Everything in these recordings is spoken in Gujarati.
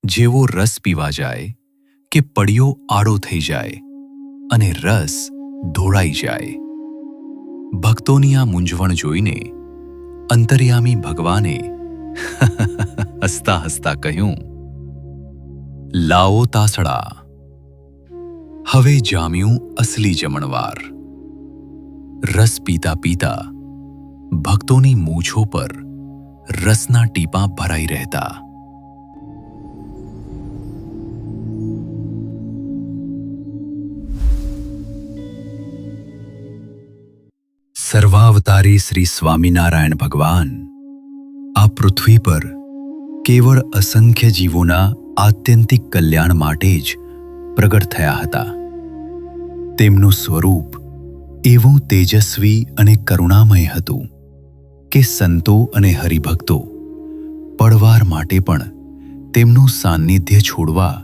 જેવો રસ પીવા જાય કે પડિયો આડો થઈ જાય અને રસ ઢોળાઈ જાય. ભક્તોની આ મૂંઝવણ જોઈને અંતર્યામી ભગવાને હસતા હસતા કહ્યું, લાવો તાસડા, હવે જામ્યું અસલી જમણવાર. રસ પીતા પીતા ભક્તોની મૂછો પર રસના ટીપાં ભરાઈ રહેતા. સર્વાવતારી શ્રી સ્વામિનારાયણ ભગવાન આ પૃથ્વી પર કેવળ અસંખ્ય જીવોના આત્યંતિક કલ્યાણ માટે જ પ્રગટ થયા હતા. તેમનું સ્વરૂપ એવું તેજસ્વી અને કરુણામય હતું કે સંતો અને હરિભક્તો પળવાર માટે પણ તેમનું સાન્નિધ્ય છોડવા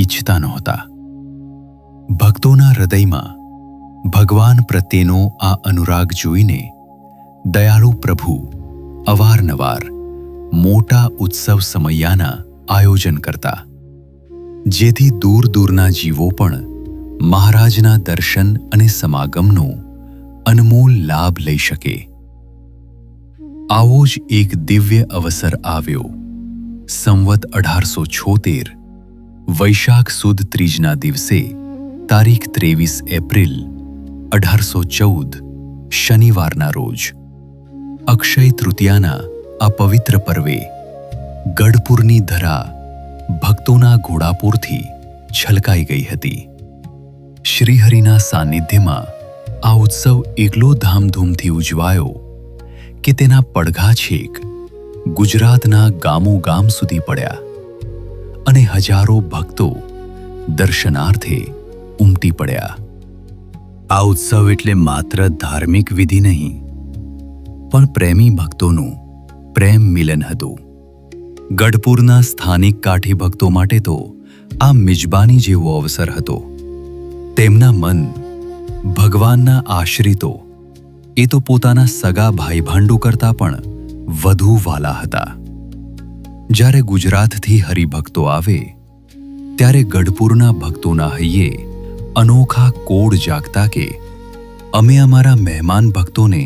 ઈચ્છતા નહોતા. ભક્તોના હૃદયમાં ભગવાન પ્રત્યેનો આ અનુરાગ જોઈને દયાળુ પ્રભુ અવારનવાર મોટા ઉત્સવ સમયાના આયોજન કરતા, જેથી દૂર દૂરના જીવો પણ મહારાજના દર્શન અને સમાગમનો અનમોલ લાભ લઈ શકે. આવો જ એક દિવ્ય અવસર આવ્યો. સંવત 1876 વૈશાખ સુદ ત્રીજના દિવસે તારીખ 23 એપ્રિલ 1814 શનિવારના રોજ અક્ષય તૃતીયાના આ પવિત્ર પર્વે ગઢપુરની ધરા ભક્તોના ઘોડાપૂરથી છલકાઈ ગઈ હતી. શ્રીહરિના સાનિધ્યમાં આ ઉત્સવ એટલો ધામધૂમથી ઉજવાયો કે તેના પડઘા છેક ગુજરાતના ગામોગામ સુધી પડ્યા અને હજારો ભક્તો દર્શનાર્થે ઉમટી પડ્યા. આ ઉત્સવ એટલે માત્ર ધાર્મિક વિધિ નહીં, પણ પ્રેમી ભક્તોનું પ્રેમ મિલન હતું. ગઢપુરના સ્થાનિક કાઠી ભક્તો માટે તો આ મિજબાની જેવો અવસર હતો. તેમના મન ભગવાનના આશ્રિતો એ તો પોતાના સગા ભાઈ ભાંડુ કરતાં પણ વધુ વાલા હતા. જ્યારે ગુજરાતથી હરિભક્તો આવે ત્યારે ગઢપુરના ભક્તોના હૈયે અનોખા કોડ જાગતા કે અમે અમારા મહેમાન ભક્તોને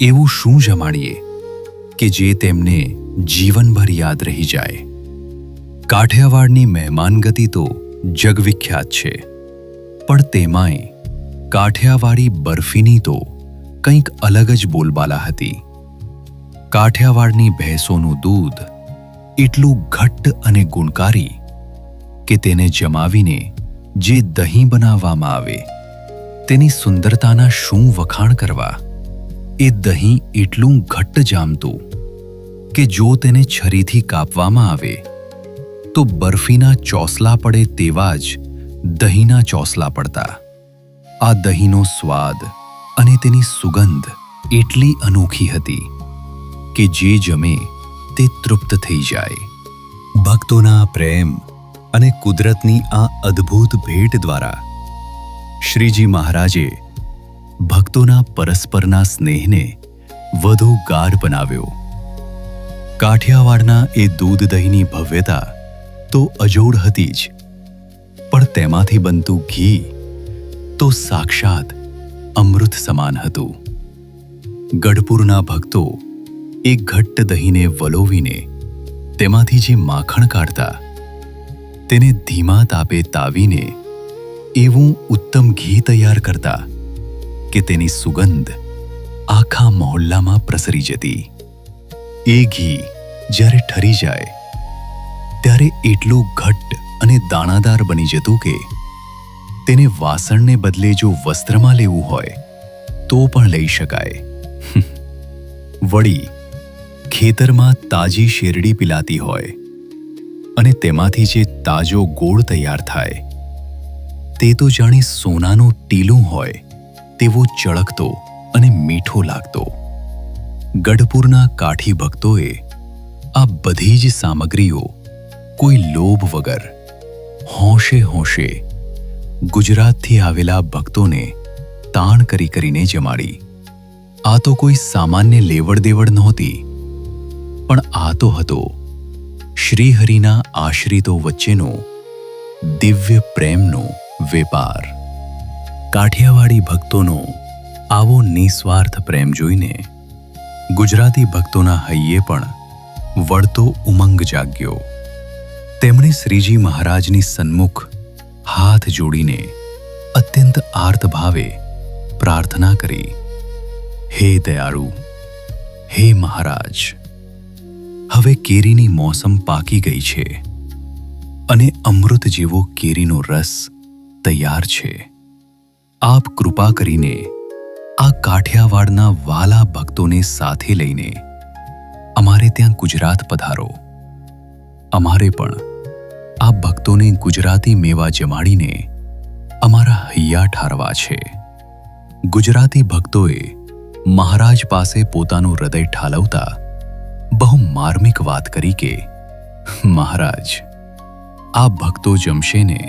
એવું શું જમાડીએ કે જે તેમને જીવનભર યાદ રહી જાય. કાઠિયાવાડની મહેમાનગતિ તો જગવિખ્યાત છે, પણ તેમાંય કાઠિયાવાડી બરફીની તો કંઈક અલગ જ બોલબાલા હતી. કાઠિયાવાડની ભેંસોનું દૂધ એટલું ઘટ્ટ અને ગુણકારી કે તેને જમાવીને જે દહીં બનાવવામાં આવે તેની સુંદરતાના શું વખાણ કરવા. એ દહીં એટલું ઘટ્ટ જામતું કે જો તેને છરીથી કાપવામાં આવે તો બરફીના ચોસલા પડે તેવા જ દહીંના ચોસલા પડતા. આ દહીંનો સ્વાદ અને તેની સુગંધ એટલી અનોખી હતી કે જે જમે તે તૃપ્ત થઈ જાય. ભક્તોના પ્રેમ અને કુદરતની આ અદ્ભુત ભેટ દ્વારા શ્રીજી મહારાજે ભક્તોના પરસ્પરના સ્નેહને વધુ ગાઢ બનાવ્યો. કાઠિયાવાડના એ દૂધ દહીંની ભવ્યતા તો અજોડ હતી જ, પણ તેમાંથી બનતું ઘી તો સાક્ષાત અમૃત સમાન હતું. ગઢપુરના ભક્તો એ ઘટ્ટ દહીંને વલોવીને તેમાંથી જે માખણ કાઢતા તેને ધીમા તાપે તાવીને એવું ઉત્તમ ઘી તૈયાર કરતા કે તેની સુગંધ આખા મહોલ્લામાં પ્રસરી જતી. એ ઘી જ્યારે ઠરી જાય ત્યારે એટલું ઘટ્ટ અને દાણાદાર બની જતું કે તેને વાસણને બદલે જો વસ્ત્રમાં લેવું હોય તો પણ લઈ શકાય. વળી ખેતરમાં તાજી શેરડી પિલાતી હોય અને તેમાંથી જે તાજો ગોળ તૈયાર થાય તે તો જાણે સોનાનું ટીલું હોય તેવો ચળકતો અને મીઠો લાગતો. ગઢપુરના કાઠી ભક્તોએ આ બધી જ સામગ્રીઓ કોઈ લોભ વગર હોંશે હોંશે ગુજરાતથી આવેલા ભક્તોને તાણ કરી કરીને જમાડી. આ તો કોઈ સામાન્ય લેવડ દેવડ નહોતી, પણ આ તો હતો શ્રીહરિના આશ્રિતો વચ્ચેનો દિવ્ય પ્રેમનો વેપાર. કાઠિયાવાડી ભક્તોનો આવો નિસ્વાર્થ પ્રેમ જોઈને ગુજરાતી ભક્તોના હૈયે પણ વળતો ઉમંગ જાગ્યો. તેમણે શ્રીજી મહારાજની સન્મુખ હાથ જોડીને અત્યંત આર્ત ભાવે પ્રાર્થના કરી, હે દયાળુ, હે મહારાજ, હવે કેરીની મોસમ પાકી ગઈ છે અને અમૃત જેવો કેરીનો રસ તૈયાર છે. આપ કૃપા કરીને આ કાઠિયાવાડના વાલા ભક્તોને સાથે લઈને અમારે ત્યાં ગુજરાત પધારો. અમારે પણ આ ભક્તોને ગુજરાતી મેવા જમાડીને અમારા હૈયા ઠારવા છે. ગુજરાતી ભક્તોએ મહારાજ પાસે પોતાનું હૃદય ઠાલવતા બહુ માર્મિક વાત કરી કે, મહારાજ, આ ભક્તો જમશે ને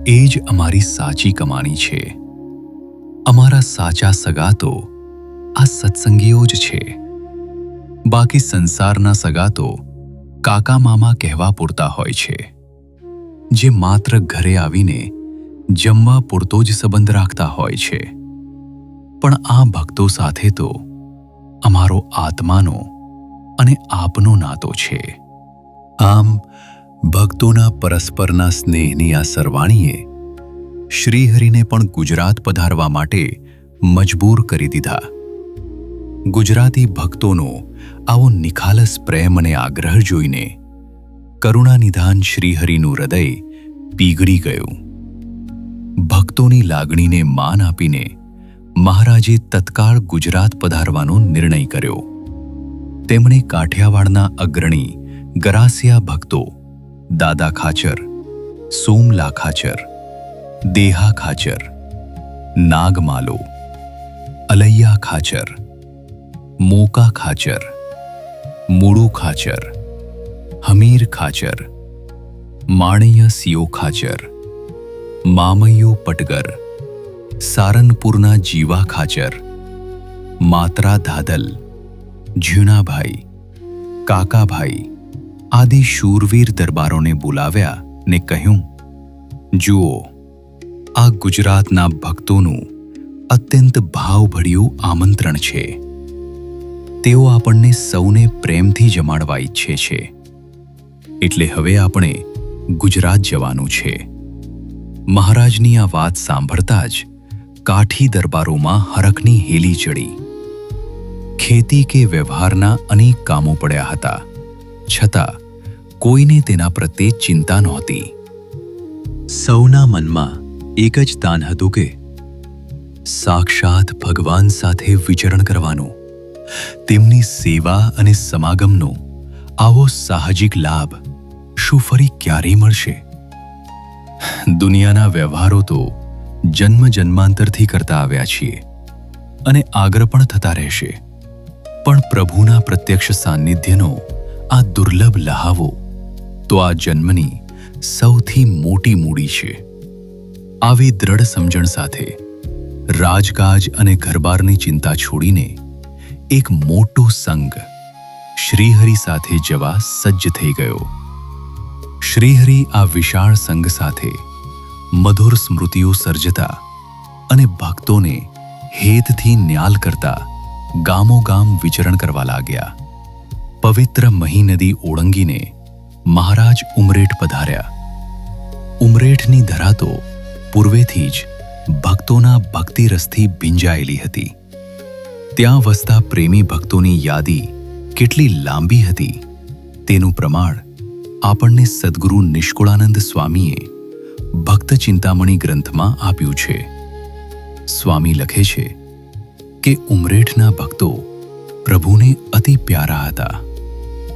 એ જ અમારી સાચી કમાણી છે. અમારા સાચા સગા તો આ સત્સંગીઓ જ છે. બાકી સંસારના સગા તો કાકા મામા કહેવા પૂરતા હોય છે, જે માત્ર ઘરે આવીને જમવા પૂરતો જ સંબંધ રાખતા હોય છે. પણ આ ભક્તો સાથે તો અમારો આત્માનો અને આપનો નાતો છે. આમ ભક્તોના પરસ્પરના સ્નેહની આ સરવાણીએ શ્રીહરિને પણ ગુજરાત પધારવા માટે મજબૂર કરી દીધા. ગુજરાતી ભક્તોનો આવો નિખાલસ પ્રેમ અને આગ્રહ જોઈને કરુણાનિધાન શ્રીહરિનું હૃદય પીગળી ગયું. ભક્તોની લાગણીને માન આપીને મહારાજે તત્કાળ ગુજરાત પધારવાનો નિર્ણય કર્યો. તેમણે કાઠિયાવાડના અગ્રણી ગરાસિયા ભક્તો દાદા ખાચર, સોમલા ખાચર, દેહા ખાચર, નાગમાલો, અલૈયા ખાચર, મોકા ખાચર, મૂળુ ખાચર, હમીર ખાચર, માણૈય સિયો ખાચર, મામૈયો પટગર, સારનપુરના જીવા ખાચર, માત્રા ધાદલ, ઝીણાભાઈ, કાકાભાઈ આદિ શૂરવીર દરબારોને બોલાવ્યા ને કહ્યું, જુઓ, આ ગુજરાતના ભક્તોનું અત્યંત ભાવભર્યું આમંત્રણ છે. તેઓ આપણને સૌને પ્રેમથી જમાડવા ઈચ્છે છે. એટલે હવે આપણે ગુજરાત જવાનું છે. મહારાજની આ વાત સાંભળતા જ કાઠી દરબારોમાં હરખની હેલી ચડી. ખેતી કે વ્યવહારના અનેક કામો પડ્યા હતા, છતાં કોઈને તેના પ્રત્યે ચિંતા નહોતી. સૌના મનમાં એક જ તાન હતું કે સાક્ષાત ભગવાન સાથે વિચરણ કરવાનો, તેમની સેવા અને સમાગમનો આવો સાહજિક લાભ શું ફરી ક્યારેય મળશે? દુનિયાના વ્યવહારો તો જન્મ જન્માંતરથી કરતા આવ્યા છીએ અને આગળ પણ થતા રહેશે, પણ પ્રભુના પ્રત્યક્ષ સાનિધ્યનો આ દુર્લભ લહાવો તો આ જન્મની સૌથી મોટી મૂડી છે. આવી દ્રઢ સમજણ સાથે રાજકાજ અને ઘરબારની ચિંતા છોડીને એક મોટો સંઘ શ્રીહરિ સાથે જવા સજ્જ થઈ ગયો. શ્રીહરિ આ વિશાળ સંઘ સાથે મધુર સ્મૃતિઓ સર્જતા અને ભક્તોને હેતથી ન્યાલ કરતા ગામોગામ વિચરણ કરવા લાગ્યા. પવિત્ર મહી નદી ઓળંગીને મહારાજ ઉમરેઠ પધાર્યા. ઉમરેઠની ધરા તો પૂર્વેથી જ ભક્તોના ભક્તિરસથી ભીંજાયેલી હતી. ત્યાં વસતા પ્રેમી ભક્તોની યાદી કેટલી લાંબી હતી તેનું પ્રમાણ આપણને સદ્ગુરુ નિષ્કુળાનંદ સ્વામીએ ભક્ત ચિંતામણી ગ્રંથમાં આપ્યું છે. સ્વામી લખે છે કે ઉમરેઠના ભક્તો પ્રભુને અતિ પ્યારા હતા.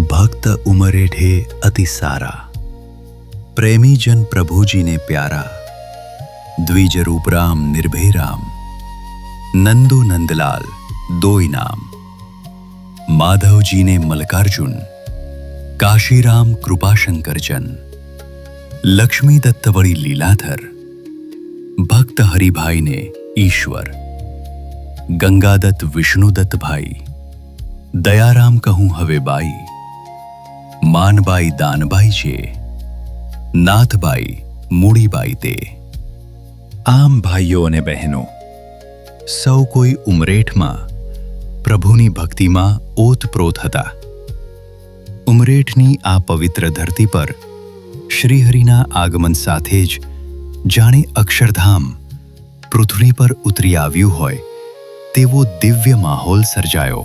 ભક્ત ઉમરેઠે અતિ સારા, પ્રેમીજન પ્રભુજીને પ્યારા. દ્વિજરૂપ રામ નિર્ભય રામ, નંદો નંદલાલ દોય નામ. માધવજીને મલ્કાર્જુન, કાશીરામ કૃપાશંકરજન. લક્ષ્મી દત્ત વળી લીલાધર, ભક્ત હરિભાઈને ઈશ્વર. ગંગાદત્ત વિષ્ણુદત્ત ભાઈ, દયારામ કહું હવે બાઈ. માનબાઈ દાનબાઈ છે, નાથબાઈ મૂડીબાઈ તે. આમ ભાઈઓ અને બહેનો, સૌ કોઈ ઉમરેઠમાં પ્રભુની ભક્તિમાં ઓતપ્રોત હતા. ઉમરેઠની આ પવિત્ર ધરતી પર શ્રીહરિના આગમન સાથે જ જાણે અક્ષરધામ પૃથ્વી પર ઉતરી આવ્યું હોય તેવો દિવ્ય માહોલ સર્જાયો.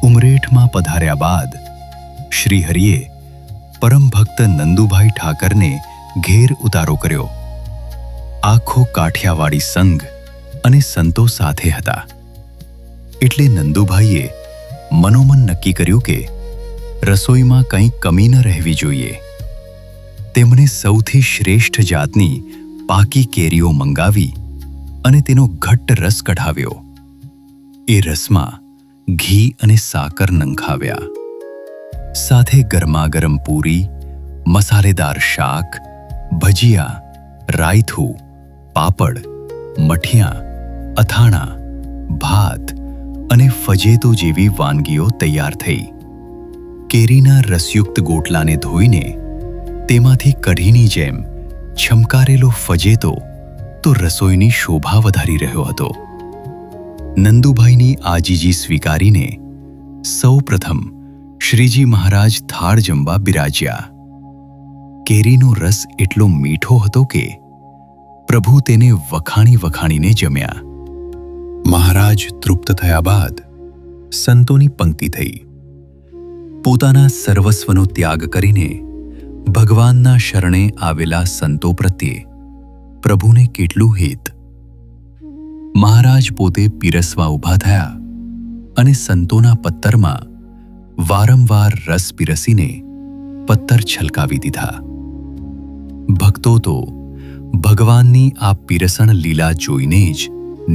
ઉમરેઠમાં પધાર્યા બાદ શ્રીહરિએ પરમ ભક્ત નંદુભાઈ ઠાકરને ઘેર ઉતારો કર્યો. આખો કાઠિયાવાડી સંઘ અને સંતો સાથે હતા. એટલે નંદુભાઈએ મનોમન નક્કી કર્યું કે રસોઈમાં કંઈ કમી ન રહેવી જોઈએ. તેમણે સૌથી શ્રેષ્ઠ જાતની પાકી કેરીઓ મંગાવી અને તેનો ઘટ્ટ રસ કઢાવ્યો. એ રસમાં ઘી અને સાકર નંખાવ્યા. સાથે ગરમાગરમ પૂરી, મસાલેદાર શાક, ભજીયા, રાયથું, પાપડ, મઠિયાં, અથાણાં, ભાત અને ફજેતો જેવી વાનગીઓ તૈયાર થઈ. કેરીના રસયુક્ત ગોટલાને ધોઈને તેમાંથી કઢીની જેમ છમકારેલો ફજેતો તો રસોઈની શોભા વધારી રહ્યો હતો. નંદુભાઈની આજીજી સ્વીકારીને સૌ પ્રથમ શ્રીજી મહારાજ થાળ જમવા બિરાજ્યા. કેરીનો રસ એટલો મીઠો હતો કે પ્રભુ તેને વખાણી વખાણીને જમ્યા. મહારાજ તૃપ્ત થયા બાદ સંતોની પંક્તિ થઈ. પોતાના સર્વસ્વનો ત્યાગ કરીને ભગવાનના શરણે આવેલા સંતો પ્રત્યે પ્રભુને કેટલું હિત. મહારાજ પોતે પીરસવા ઊભા થયા અને સંતોના પત્તરમાં વારંવાર રસ પીરસીને પત્તર છલકાવી દીધા. ભક્તો તો ભગવાનની આ પીરસણ લીલા જોઈને જ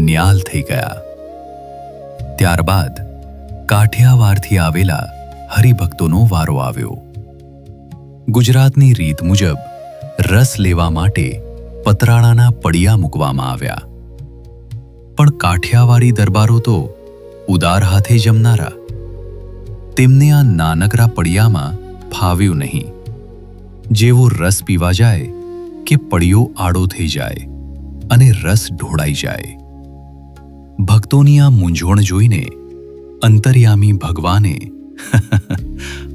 ન્યાલ થઈ ગયા. ત્યારબાદ કાઠિયાવાડથી આવેલા હરિભક્તોનો વારો આવ્યો. ગુજરાતની રીત મુજબ રસ લેવા માટે પતરાળાના પડિયા મૂકવામાં આવ્યા. પણ કાઠિયાવાડી દરબારો તો ઉદાર હાથે જમનારા. તેમને આ નાનકડા પડિયામાં ફાવ્યું નહીં. જેવો રસ પીવા જાય કે પડિયો આડો થઈ જાય અને રસ ઢોળાઈ જાય. ભક્તોની આ મૂંઝવણ જોઈને અંતર્યામી ભગવાને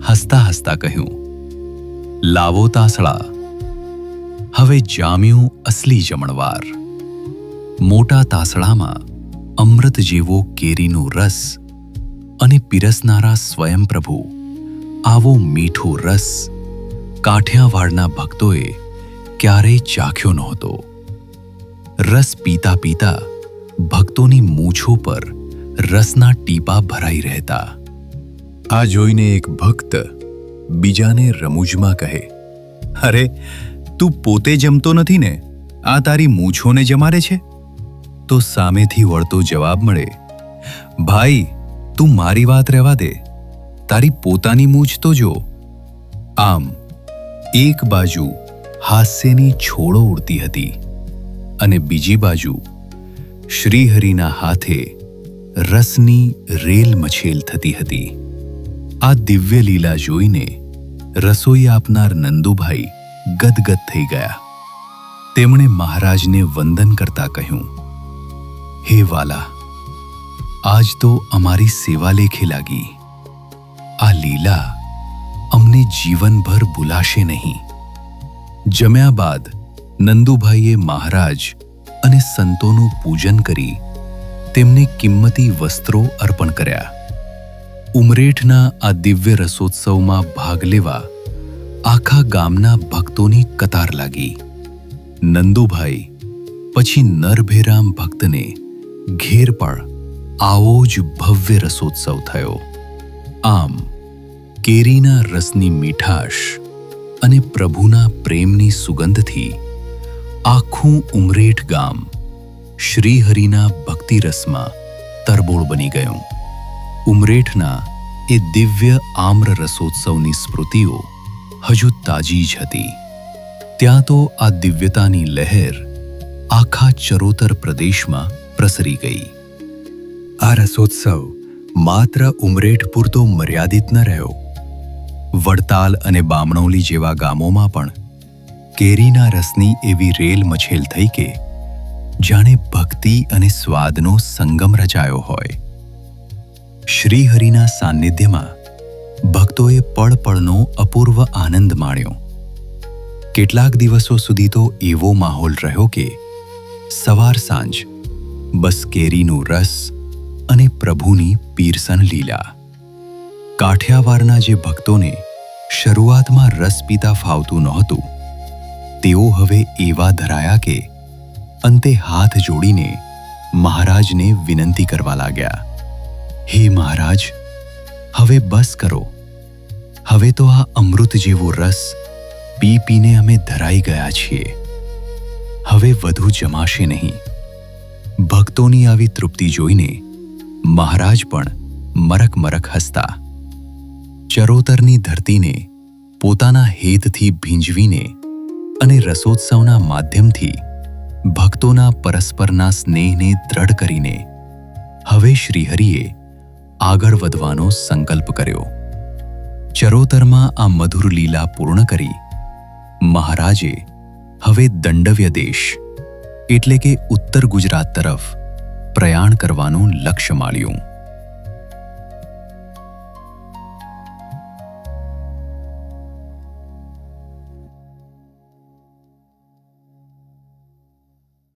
હસતા હસતા કહ્યું, લાવો તાસળા, હવે જામ્યું અસલી જમણવાર. મોટા તાસળામાં અમૃત જેવો કેરીનો રસ અને પીરસનારા સ્વયં પ્રભુ. આવો મીઠો રસ કાઠિયાવાડના ભક્તોએ ક્યારેય ચાખ્યો નહોતો. રસ પીતા પીતા ભક્તોની મૂછો પર રસના ટીપા ભરાઈ રહેતા. આ જોઈને એક ભક્ત બીજાને રમૂજમાં કહે, અરે તું પોતે જમતો નથી ને, આ તારી મૂછોને જમાડે છે? તો સામેથી વળતો જવાબ મળે, ભાઈ તું મારી વાત રહેવા દે, તારી પોતાની મૂછ તો જો. આમ એક બાજુ હાસ્યની છોડો ઉડતી હતી અને બીજી બાજુ શ્રીહરિના હાથે રસની રેલ મછેલ થતી હતી. આ દિવ્ય લીલા જોઈને રસોઈ આપનાર નંદુભાઈ ગદગદ થઈ ગયા. તેમણે મહારાજને વંદન કરતા કહ્યું, હે વાલા, આજ તો અમારી સેવા લેખે લાગી. આ લીલા અમને જીવનભર ભૂલાશે નહીં. જમ્યા બાદ નંદુભાઈએ મહારાજ અને સંતોનું પૂજન કરી તેમને કિંમતી વસ્ત્રો અર્પણ કર્યા. ઉમરેઠના આ દિવ્ય રસોત્સવમાં ભાગ લેવા આખા ગામના ભક્તોની કતાર લાગી. નંદુભાઈ પછી નરભેરામ ભક્તને ઘેર પણ આવો જ ભવ્ય રસોત્સવ થયો. આમ કેરીના રસની મીઠાશ અને પ્રભુના પ્રેમની સુગંધથી આખું ઉમરેઠ ગામ શ્રીહરિના ભક્તિરસમાં તરબોળ બની ગયું. ઉમરેઠના એ દિવ્ય આમ્ર રસોત્સવની સ્મૃતિઓ હજુ તાજી જ હતી. ત્યાં તો આ દિવ્યતાની લહેર આખા ચરોતર પ્રદેશમાં પ્રસરી ગઈ. આ રસોત્સવ માત્ર ઉમરેઠ પૂરતો મર્યાદિત ન રહ્યો, વડતાલ અને બામણોલી જેવા ગામોમાં પણ કેરીના રસની એવી રેલ મછેલ થઈ કે જાણે ભક્તિ અને સ્વાદનો સંગમ રચાયો હોય. શ્રીહરિના સાન્નિધ્યમાં ભક્તોએ પળ પળનો અપૂર્વ આનંદ માણ્યો. કેટલાક દિવસો સુધી તો એવો માહોલ રહ્યો કે સવાર સાંજ બસ કેરીનું રસ અને પ્રભુની પીરસન લીલા. કાઠિયાવાડના જે ભક્તોને શરૂઆતમાં રસ પીતા ફાવતું નહોતું, તેઓ હવે એવા ધરાયા કે અંતે હાથ જોડીને મહારાજને વિનંતી કરવા લાગ્યા, હે મહારાજ, હવે બસ કરો. હવે તો આ અમૃત જેવો રસ પી પીને અમે ધરાઈ ગયા છીએ. હવે વધુ જમાશે નહીં. ભક્તોની આવી તૃપ્તિ જોઈને મહારાજ પણ મરક મરક હસતા. ચરોતરની ધરતીને પોતાના હેતથી ભીંજવીને અને રસોત્સવના માધ્યમથી ભક્તોના પરસ્પરના સ્નેહને દ્રઢ કરીને હવે શ્રીહરિએ આગળ વધવાનો સંકલ્પ કર્યો. ચરોતરમાં આ મધુર લીલા પૂર્ણ કરી મહારાજે હવે દંડવ્ય દેશ એટલે કે ઉત્તર ગુજરાત તરફ પ્રયાણ કરવાનું લક્ષ્ય માળ્યું.